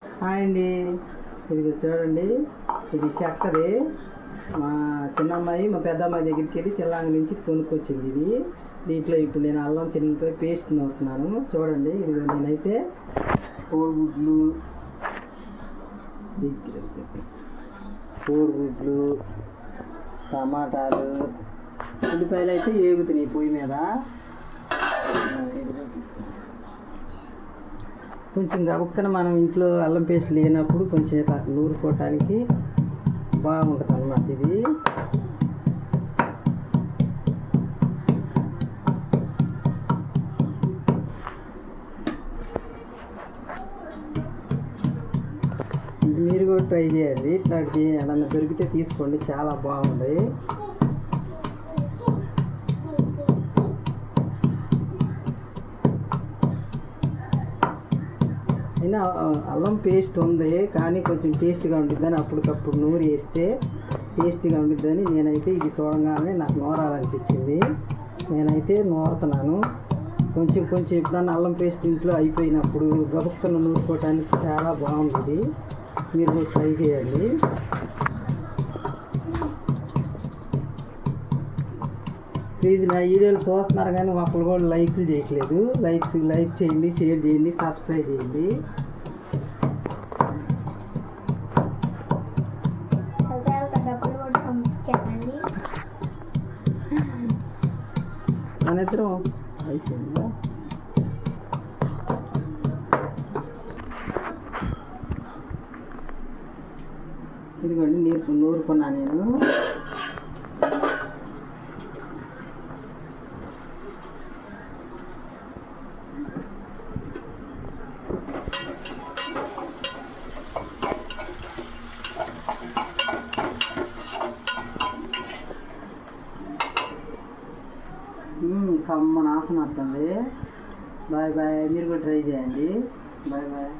Hi అండి, ఇది చూడండి. ఇది చెక్కది. మా చిన్నమ్మాయి మా పెద్దమ్మాయి దగ్గరికి వెళ్ళి చిల్లాంగ నుంచి కొనుక్కొచ్చింది. ఇది దీంట్లో ఇప్పుడు నేను అల్లం చిన్నపై పేస్ట్ నూరుతున్నాను. చూడండి, ఇది నేనైతే కోడిగుడ్లు టమాటాలు ఉల్లిపాయలు అయితే ఏగుతున్నాయి పొయ్యి మీద. కొంచెం గబుక్కన మనం ఇంట్లో అల్లం పేస్ట్ లేనప్పుడు కొంచెం నూరుకోవటానికి బాగుంటుంది అన్నమాట. ఇది మీరు కూడా ట్రై చేయండి. ఇట్లాంటిది ఏమన్నా దొరికితే తీసుకోండి, చాలా బాగుంది. అయినా అల్లం పేస్ట్ ఉంది, కానీ కొంచెం టేస్ట్గా ఉండిద్దని అప్పటికప్పుడు నూరి వేస్తే టేస్ట్గా ఉండిద్దని నేనైతే ఇది చూడగానే నాకు నూరాలనిపించింది. నేనైతే నూరుతున్నాను. కొంచెం ఎప్పుడన్నా అల్లం పేస్ట్ ఇంట్లో అయిపోయినప్పుడు గబుక్కను నూరుకోవడానికి చాలా బాగుంటుంది. మీరు కూడా ట్రై చేయండి. ప్లీజ్ నా వీడియోలు చూస్తున్నారు కానీ ఒకళ్ళు కూడా లైక్లు చేయట్లేదు. లైక్ చేయండి, షేర్ చేయండి, సబ్స్క్రైబ్ చేయండి. మన ఇద్దరం అయిపోయిందా? ఇదిగోండి, నూరుకున్నా నేను. కమ్మన ఆసన వస్తుంది. Bye bye. మీరు కూడా ట్రై చేయండి. Bye bye.